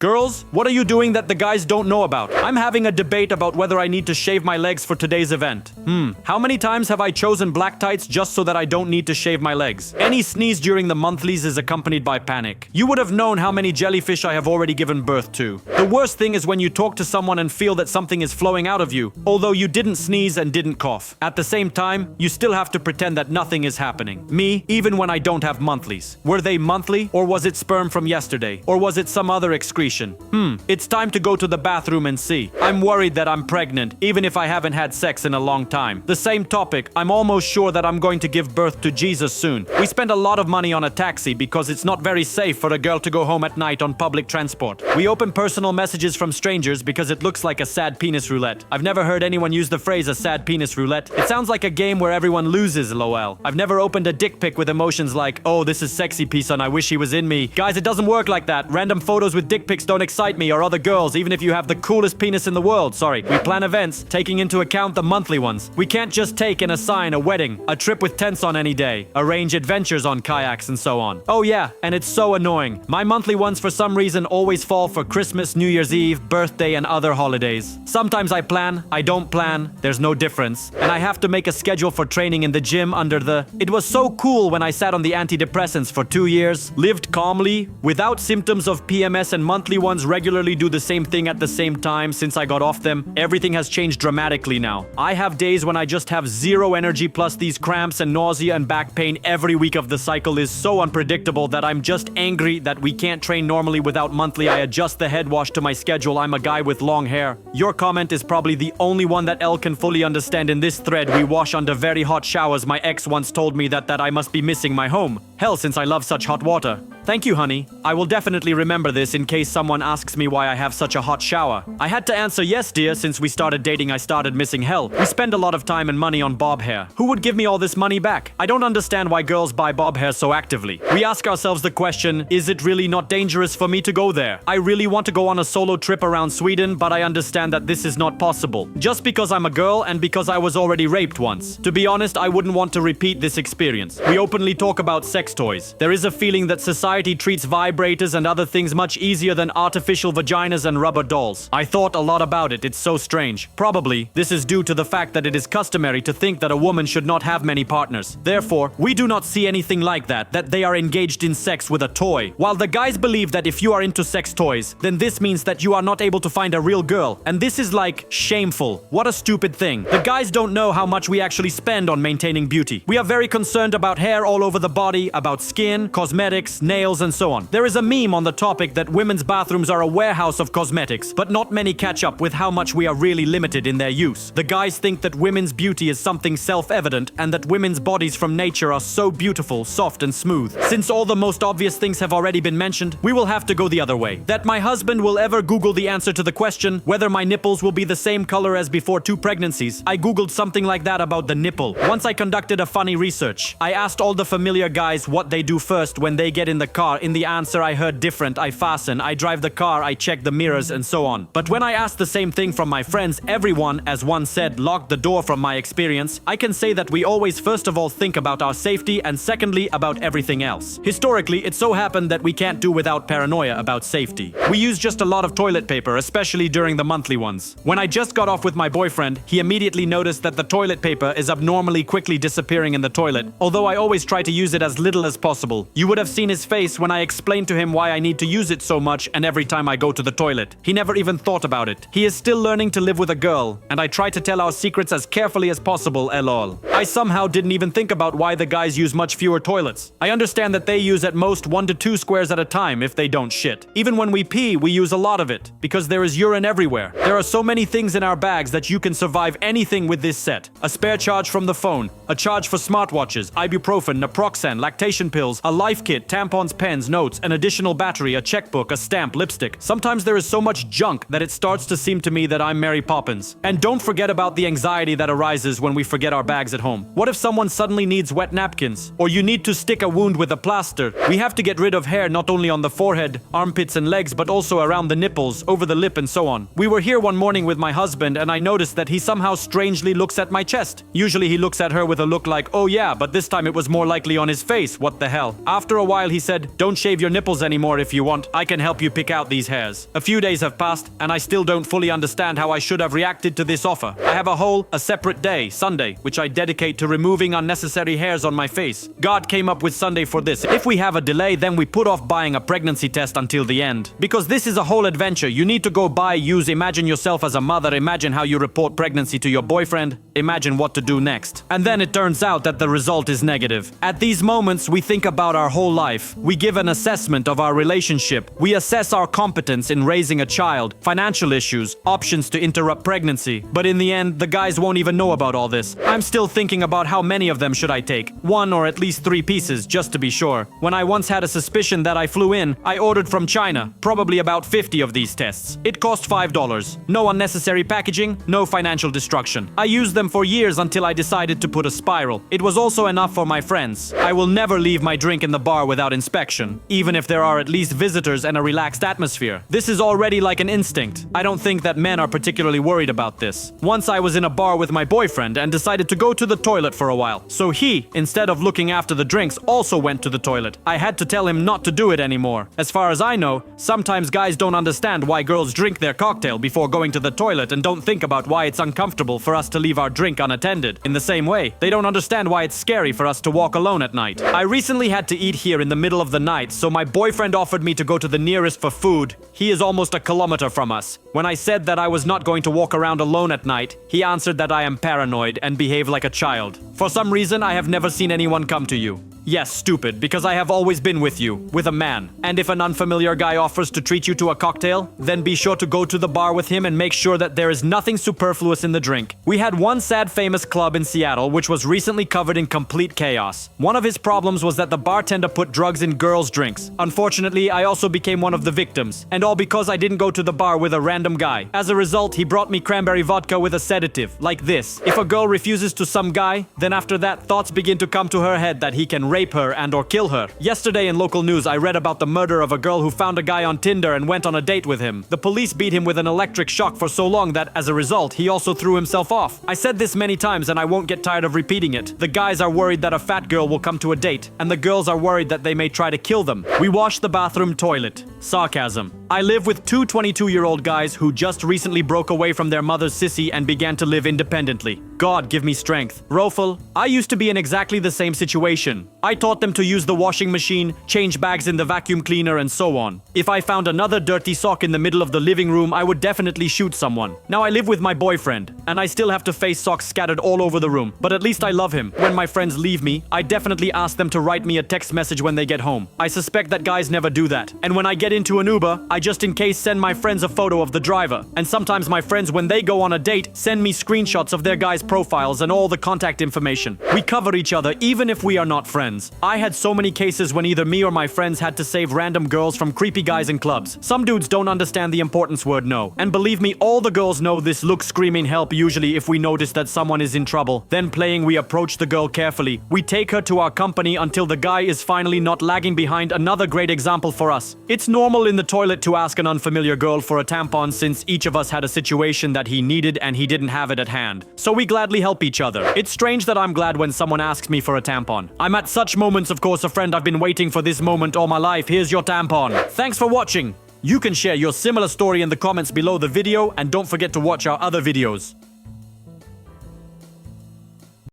Girls, what are you doing that the guys don't know about? I'm having a debate about whether I need to shave my legs for today's event. How many times have I chosen black tights just so that I don't need to shave my legs? Any sneeze during the monthlies is accompanied by panic. You would have known how many jellyfish I have already given birth to. The worst thing is when you talk to someone and feel that something is flowing out of you, although you didn't sneeze and didn't cough. At the same time, you still have to pretend that nothing is happening. Me, even when I don't have monthlies. Were they monthly, or was it sperm from yesterday? Or was it some other excretion? It's time to go to the bathroom and see. I'm worried that I'm pregnant, even if I haven't had sex in a long time. The same topic, I'm almost sure that I'm going to give birth to Jesus soon. We spend a lot of money on a taxi because it's not very safe for a girl to go home at night on public transport. We open personal messages from strangers because it looks like a sad penis roulette. I've never heard anyone use the phrase a sad penis roulette. It sounds like a game where everyone loses, lol. I've never opened a dick pic with emotions like, oh, this is sexy piece and I wish he was in me. Guys, it doesn't work like that. Random photos with dick pics don't excite me or other girls, even if you have the coolest penis in the world. Sorry. We plan events, taking into account the monthly ones. We can't just take and assign a wedding, a trip with tents on any day, arrange adventures on kayaks and so on. Oh yeah, and it's so annoying. My monthly ones for some reason always fall for Christmas, New Year's Eve, birthday and other holidays. Sometimes I plan, I don't plan, there's no difference. And I have to make a schedule for training in the gym under the... It was so cool when I sat on the antidepressants for 2 years, lived calmly, without symptoms of PMS, and monthly ones regularly do the same thing at the same time since I got off them. Everything has changed dramatically now. I have days when I just have zero energy, plus these cramps and nausea and back pain every week of the cycle is so unpredictable that I'm just angry that we can't train normally without monthly. I adjust the head wash to my schedule. I'm a guy with long hair. Your comment is probably the only one that Elle can fully understand in this thread. We wash under very hot showers. My ex once told me that I must be missing my home. Hell, since I love such hot water. Thank you, honey. I will definitely remember this in case someone asks me why I have such a hot shower. I had to answer yes, dear. Since we started dating, I started missing hell. We spend a lot of time and money on bob hair. Who would give me all this money back? I don't understand why girls buy bob hair so actively. We ask ourselves the question, is it really not dangerous for me to go there? I really want to go on a solo trip around Sweden, but I understand that this is not possible. Just because I'm a girl and because I was already raped once. To be honest, I wouldn't want to repeat this experience. We openly talk about sex toys. There is a feeling that society treats vibrators and other things much easier than artificial vaginas and rubber dolls. I thought a lot about it. It's so strange. Probably, this is due to the fact that it is customary to think that a woman should not have many partners. Therefore, we do not see anything like that they are engaged in sex with a toy. While the guys believe that if you are into sex toys, then this means that you are not able to find a real girl. And this is like shameful. What a stupid thing. The guys don't know how much we actually spend on maintaining beauty. We are very concerned about hair all over the body, about skin, cosmetics, nails, and so on. There is a meme on the topic that women's bathrooms are a warehouse of cosmetics, but not many catch up with how much we are really limited in their use. The guys think that women's beauty is something self-evident and that women's bodies from nature are so beautiful, soft, and smooth. Since all the most obvious things have already been mentioned, we will have to go the other way. That my husband will ever Google the answer to the question whether my nipples will be the same color as before 2 pregnancies. I Googled something like that about the nipple. Once I conducted a funny research. I asked all the familiar guys what they do first when they get in the car. In the answer I heard different. I fasten, I drive the car, I check the mirrors, and so on. But when I asked the same thing from my friends, everyone, as one said, locked the door. From my experience, I can say that we always first of all think about our safety and secondly about everything else. Historically, it so happened that we can't do without paranoia about safety. We use just a lot of toilet paper, especially during the monthly ones. When I just got off with my boyfriend, he immediately noticed that the toilet paper is abnormally quickly disappearing in the toilet, although I always try to use it as little as possible. You would have seen his face when I explained to him why I need to use it so much and every time I go to the toilet. He never even thought about it. He is still learning to live with a girl, and I try to tell our secrets as carefully as possible, lol. I somehow didn't even think about why the guys use much fewer toilets. I understand that they use at most 1 to 2 squares at a time if they don't shit. Even when we pee, we use a lot of it, because there is urine everywhere. There are so many things in our bags that you can survive anything with this set. A spare charge from the phone, a charge for smartwatches, ibuprofen, naproxen, lactation pills, a life kit, tampons, pens, notes, an additional battery, a checkbook, a stamp, lipstick. Sometimes there is so much junk that it starts to seem to me that I'm Mary Poppins. And don't forget about the anxiety that arises when we forget our bags at home. home? What if someone suddenly needs wet napkins? Or you need to stick a wound with a plaster? We have to get rid of hair not only on the forehead, armpits and legs, but also around the nipples, over the lip and so on. We were here one morning with my husband and I noticed that he somehow strangely looks at my chest. Usually he looks at her with a look like, oh yeah, but this time it was more likely on his face. What the hell? After a while he said, don't shave your nipples anymore if you want. I can help you pick out these hairs. A few days have passed and I still don't fully understand how I should have reacted to this offer. I have a separate day, Sunday, which I dedicate to removing unnecessary hairs on my face. God came up with Sunday for this. If we have a delay, then we put off buying a pregnancy test until the end. Because this is a whole adventure. You need to go buy, use, imagine yourself as a mother, imagine how you report pregnancy to your boyfriend, imagine what to do next. And then it turns out that the result is negative. At these moments, we think about our whole life. We give an assessment of our relationship. We assess our competence in raising a child, financial issues, options to interrupt pregnancy. But in the end, the guys won't even know about all this. I'm still thinking about how many of them should I take. 1 or at least 3 pieces, just to be sure. When I once had a suspicion that I flew in, I ordered from China, probably about 50 of these tests. It cost $5. No unnecessary packaging, no financial destruction. I used them for years until I decided to put a spiral. It was also enough for my friends. I will never leave my drink in the bar without inspection, even if there are at least visitors and a relaxed atmosphere. This is already like an instinct. I don't think that men are particularly worried about this. Once I was in a bar with my boyfriend and decided to go to the toilet for a while. So he, instead of looking after the drinks, also went to the toilet. I had to tell him not to do it anymore. As far as I know, sometimes guys don't understand why girls drink their cocktail before going to the toilet and don't think about why it's uncomfortable for us to leave our drink unattended. In the same way, they don't understand why it's scary for us to walk alone at night. I recently had to eat here in the middle of the night, so my boyfriend offered me to go to the nearest for food. He is almost a kilometer from us. When I said that I was not going to walk around alone at night, he answered that I am paranoid and behave like a child. For some reason, I have never seen anyone come to you. Yes, stupid, because I have always been with you, with a man. And if an unfamiliar guy offers to treat you to a cocktail, then be sure to go to the bar with him and make sure that there is nothing superfluous in the drink. We had one sad famous club in Seattle which was recently covered in complete chaos. One of his problems was that the bartender put drugs in girls' drinks. Unfortunately, I also became one of the victims, and all because I didn't go to the bar with a random guy. As a result, he brought me cranberry vodka with a sedative, like this. If a girl refuses to some guy, then after that, thoughts begin to come to her head that he can rape her and or kill her. Yesterday in local news, I read about the murder of a girl who found a guy on Tinder and went on a date with him. The police beat him with an electric shock for so long that, as a result, he also threw himself off. I said this many times and I won't get tired of repeating it. The guys are worried that a fat girl will come to a date, and the girls are worried that they may try to kill them. We wash the bathroom toilet. Sarcasm. I live with two 22-year-old guys who just recently broke away from their mother's sissy and began to live independently. God give me strength. Rofel, I used to be in exactly the same situation. I taught them to use the washing machine, change bags in the vacuum cleaner, and so on. If I found another dirty sock in the middle of the living room, I would definitely shoot someone. Now I live with my boyfriend, and I still have to face socks scattered all over the room, but at least I love him. When my friends leave me, I definitely ask them to write me a text message when they get home. I suspect that guys never do that. And when I get into an Uber, I just in case send my friends a photo of the driver. And sometimes my friends, when they go on a date, send me screenshots of their guys' profiles and all the contact information. We cover each other even if we are not friends. I had so many cases when either me or my friends had to save random girls from creepy guys in clubs. Some dudes don't understand the importance word no. And believe me, all the girls know this look screaming help usually if we notice that someone is in trouble. Then playing, we approach the girl carefully. We take her to our company until the guy is finally not lagging behind. Another great example for us. It's normal in the toilet to ask an unfamiliar girl for a tampon since each of us had a situation that he needed and he didn't have it at hand. So we gladly help each other. It's strange that I'm glad when someone asks me for a tampon. I'm at such moments, of course, a friend, I've been waiting for this moment all my life. Here's your tampon. Thanks for watching. You can share your similar story in the comments below the video and don't forget to watch our other videos.